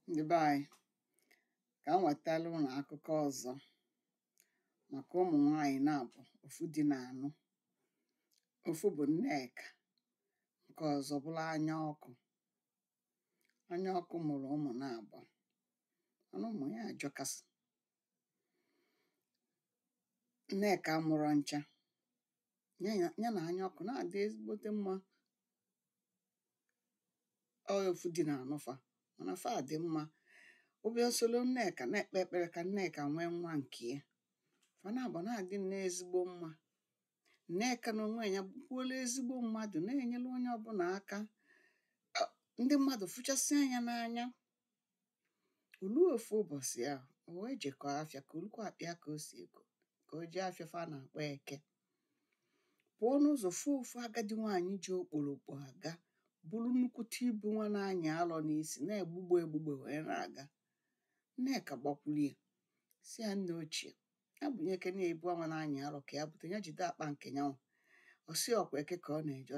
Ndị be anyị, ka m wetara unu akụkọ ọzọ maka ụmụ nwanyị na-abụ ofu di na anụ. Ofu bụ Nneka, nke ọzọ bụrụ Anyaọkụ. Anyaọkụ mụrụ ụmụ na-abụ, mana ụmụ ya ajọkasị. Nneka mụrụ ncha ya na Anyaọkụ na-adị ezigbote mma. Ofu di na anụ fa, mana fa dị mma. Obi solo Nneka na-ekpe ekpere ka Nneka nwee nwa nke ya. Fa na-abụ na-adị n'ezigbo mma. Nneka na onwe ya bụkwuola ezigbo mmadụ, na-enyere onye ọbụla aka. Ndị mmadụ fụchasị anya n'anya. Olu ofu ụbọchị ahụ, o wee jekọọ afịa ka olukwa akpịa ka o si ego, ka o jee afịa fa na-akpọ Eke. Pụọ n'ụzọ fụ ofu agadi nwaanyị ji okpolokpo aga, bụrụ nnukwute ibu nwa na-anya alọ n'isi, na-egbugbe egbugbe wee na-aga. Nneka gbakwulie si ya, nne ochie, ya bụ nyeke na-ebu nwa na-anya alọ ka ya bute, ya jide akpa nke nyanwa. Ọsị ọkwa Eke ka ọ na-eje,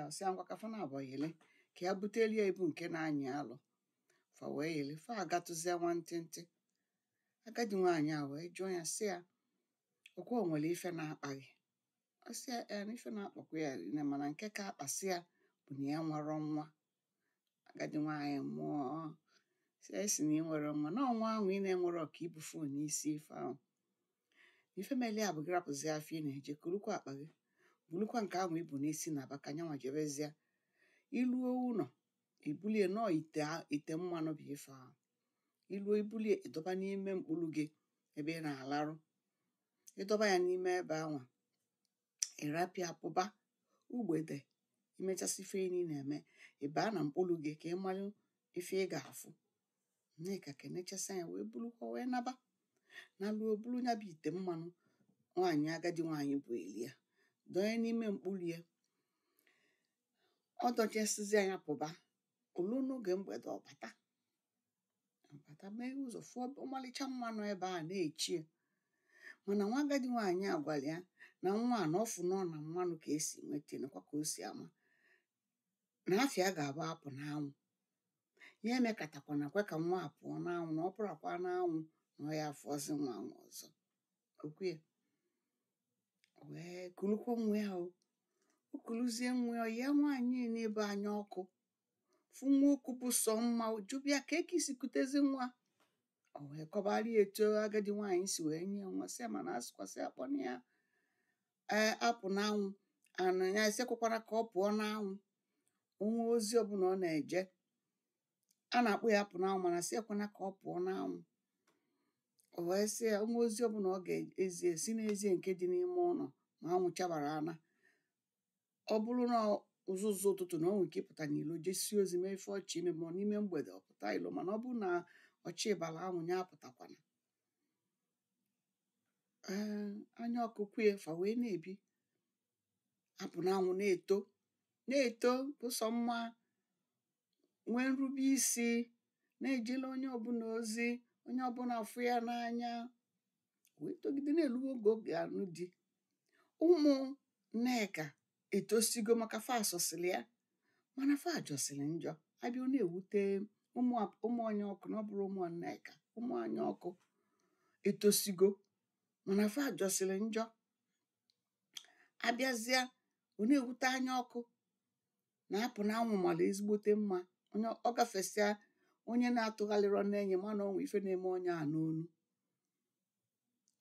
ọsị ngwa ka fa na-abọ yele ka ya butelie ibu nke na-anya alọ. Fa wee yele, fa agatụzie nwantịntị. Agadi nwaanyị a wee jụọ ya sị ya, ọkwa o nwere ife na-akpaghị? Ọsị ya na ife na-akpakwa ya rinne, mana nke ka akpasị ya bụ na ya nwere nwa. Agadi nwaanyị mụọ esi na ị nwere nwa, na ọnwa ahụ ị na-enwere ọka ibufu n'isi ife ahụ. Ife mele a bụ gị rapụzi afọ ị na-eje, kurukwa akpa gị, bulukwa nke ahụ ibu n'isi na aba ka nyanwa jebezie. Iluo ụlọ, ibulie nọọ ite mmanụ bụ ife ahụ. Iluo ibulie, ịdọba n'ime mkpụrụ gị ebe ị na-alarụ. Ịdọba ya n'ime ebe anwa, ịrapịa pụba ugbede. Imechasị ife ị na-eme, ịbaa na mkpụrụ gị ka ị malụ ife ị ga-afụ. Nneka kenechasị anya wee bulukwa wee naba. Na luo bulu ya bụ ite mmanụ nwaanyị agadi nwaanyị bụ eli ya, donye n'ime mkpụrụ ya. Ọ dọchasịzi anya pụba. Olu n'oge mgbede ọbata mee ụzọ fụọ ọmalịcha mmanụ ebe a na-echie. Mana nwa agadi nwaanyị a gwara ya na nwa a na ọfụ nọ na mmanụ ka esi nweta, nakwa ka o si ama na afịa ga-abụ apụ n'anwụ. Ya emekatakwana kwe ka nwa a pụọ n'anwụ, na ọ pụrakwa n'anwụ na ọ ya afọzi nwa anwụ ọzọ. Okwe wee kulukwa nwa ya. O kuluzie nwa ya, ya nwaanyị na-ebe Anyaọkụ fụ nwoke bụ sọ mma. Jụbịa ka eke isi kutezi nwa. O wee kọbara etu agadi nwaanyị si wee nye nwa, sị mana asịkwasị akpọna ya apụ n'anwụ, anụ ya esekwakwara ka ọ pụọ n'anwụ. Onwe ozi ọbụla ọ na-eje, a na-akpọ ya apụ n'anwụ, mana sị ekwana ka ọ pụọ n'anwụ. O wee sị ya onwe ozi ọbụla ọ ga-ezi esi n'ezie nke dị n'ime ụlọ ma anwụ chabara ana. Ọ bụrụ na ụzụzụ ụtụtụ na ọ nwere ike ịpụta n'ilo jesi ozi mee ife ọchị ime, ma n'ime mgbede ọ pụta ilo, mana ọ bụrụ na ọchị ịbala anwụ ya apụtakwana. Anyaọkụ kwue, fa wee na-ebi apụ n'anwụ na-eto bụ sọ mma, nwee nrube isi, na-ejele onye ọbụla ozi, onye ọbụla afụ ya n'anya. Wee togide na-elugo oge oge anụ di. Ụmụ Nneka etosigo maka fa asọsịrị ya, mana fa ajọsịrị njọ. Abịa na-ewute ụmụ Anyaọkụ na ọ bụrụ ụmụ Nneka. Ụmụ Anyaọkụ etosigo mana fa ajọsịrị njọ. Abịazịa ọ na-ewute Anyaọkụ na apụ n'anwụ mara ezigbote mma. Onye ọ gafesịa onye na-atụgharịrọ n'enyi mana onwe ife na-eme onye a n'onu.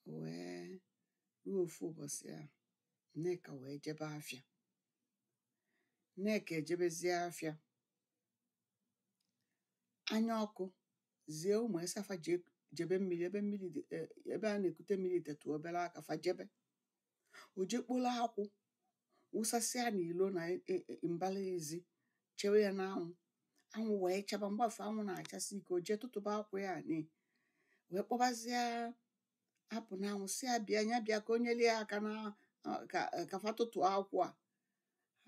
Wee ruo ofu ụbọchị a, Nneka wee jebe afịa. Nneka ejebezie afịa. Anyaọkụ zie ụmụ esafa jebe mmiri, ebe a na-ekute mmiri tetu obere aka fa jebe. O jekpolo akwụ wụsasịa n'ilo na mbala ezi, chewe ya n'anwụ. Anwụ wee chaba. Mgbafe anwụ na-achasị ike, o jee tụtụba akwụ ya wee kpọbazie apụ n'anwụ si ya bịa, ya bịa ka o nyere ya aka na ka fa tụtụ akwụ a.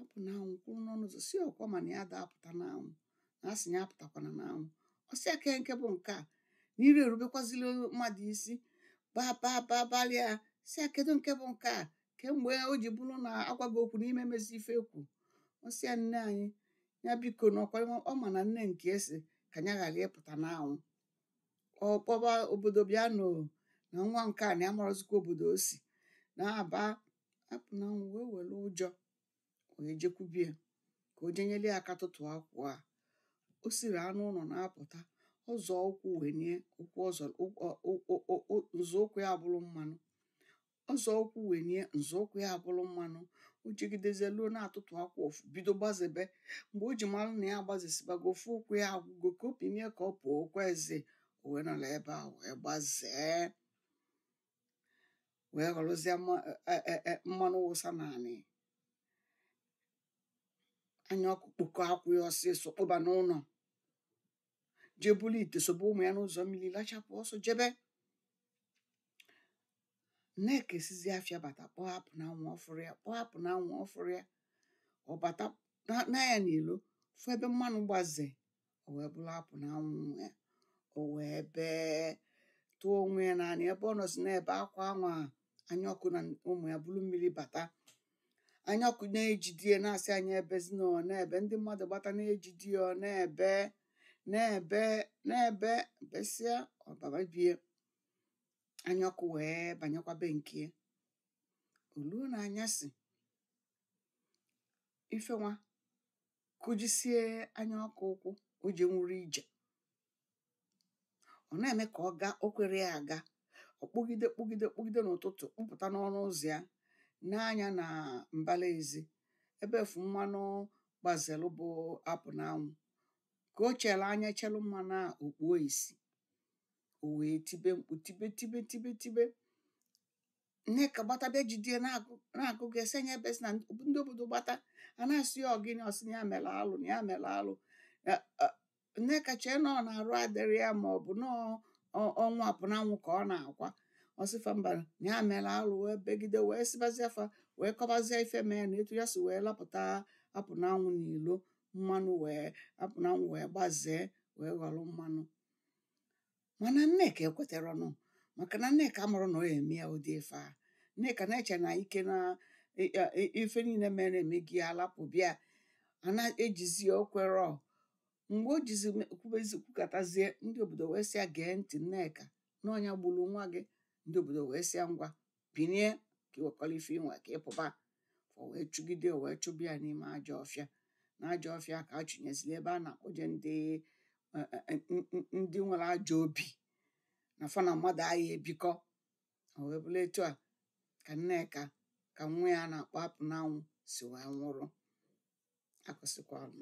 Apụ n'anwụ kwụrụ n'ọnụ ụzọ si ọkwa mana ya da apụta n'anwụ, na asị ya apụtakwana n'anwụ. Ọ sị ya nke bụ nke a na ire erubekwazili mmadụ isi balịa. Si ya kedu nke bụ nke a, kemgbe o ji bụrụ na agwaghị okwu n'ime mezi ife ekwu. Ọ sị ya nne anyị ya biko n'ọkwa ọ ma na nne nke esi ka ya ghara ịpụta n'anwụ ọkpọba obodo bịa na nwa nke a na ya marazikwa obodo o si na-aba apụ n'anwụ wee were ụjọ wee jekwubie ka o jenyeli aka tụtụ akwụ a. O siri anụ ụlọ na-apụta, ọzọ ụkwụ wenie ụkwụ nzọụkwụ ya bụrụ mmanụ, ọzọ ụkwụ wenie nzọụkwụ ya bụrụ mmanụ. O jigidezeluo na-atụtụ akwa ofu bido gbazebe. Mgbe o ji malụ na ya gbazesibago ofu ụkwụ ya agwụgo ka o pinie ka ọ pụọ okwe eze, o wee nọrọ ebe a wee gbazee wee ghọrọzie mmanụ wụsa naanị. Anya ọkụ kpokọ akwụ ya ọsịsọ kpụba n'ụlọ, jee bulu ite sobe ụmụ ya n'ụzọ mmiri lachapụ ọsọ jebe. Nneka esizi afịa bata kpọhapụ n'anwụ ọfụrụ ya, kpọhapụ n'anwụ ọfụrụ ya. Ọ bata na ya n'ilo fụ ebe mmanụ gbaze, o wee bụrụ apụ n'anwụ ya, o wee bee tụọ onwe ya naanị ebe ọ nọzi na-ebe akwa anwa. Anya ọkụ na ụmụ ya bulu mmiri bata, anya ọkụ na-ejidie na-asị anya ebezina ọ na-ebe, ndị mmadụ gbata na-ejidi ọ na-ebe besịa ọbara bie. Anya ọkụ wee banyekwa be nke oluo na anyasị ifenwa kụjisie anya ọkụ ụkwụ o ji nwụrụ ije. Ọ na-eme ka ọ gaa, o kwere ya aga, ọ kpụgide n'ụtụtụ kpụpụta n'ọnụ ụzọ ya n'anya na mbala ezi ebe efu mmanụ gbazelu bụ apụ n'anwụ. Ka o chere anya chelu mmanụ a okpuo isi, o wee tibe mkpu tibe. Nneka gbata bịa jidie na-agụ gị esi anya ebesi na ndị obodo gbata a na-asị ya ọgịnị, ọsị na ya mere alụ na ya mere alụ. Nneka chee na ọ na-arụ adịrị ya ma ọ bụ ọnwa apụ n'anwụ ka ọ na-akwa. Ọsịfa mba na ya mere alụ, wee begide wee sibazie afa wee kọbazie ife mee na etu ya si wee lapụta apụ n'anwụ n'ilo mmanụ apụ n'anwụ wee gbazee wee ghọrọ mmanụ. Mana Nneka ekweteronụ maka na Nneka amụrụ na ọ ya eme ya ụdị ife a. Nneka na-eche na ike na ife niile mere emegi ya alapụ bịa a na-ejizi okwero. Mgbe o jizi kwukatazie, ndị obodo wee sịa gee ntị Nneka na ọnya gburu nwa gị. Ndị obodo wee sịa ngwa binie ka iwekọrọ ife inwe ka ịpụba. O wee chụgide, o wee chụba ya n'ime ajọ ọfịa. Na ajọ ọfịa ka a chụnyezili ebe a na-akpọje ndị nwere ajọ obi na fa na mmadụ agha ebikọ. O wee bụrụ etu a ka Nneka ka nwa ya na-akpọ apụ n'anwụ si wee nwụrụ. Akwụsịkwala m.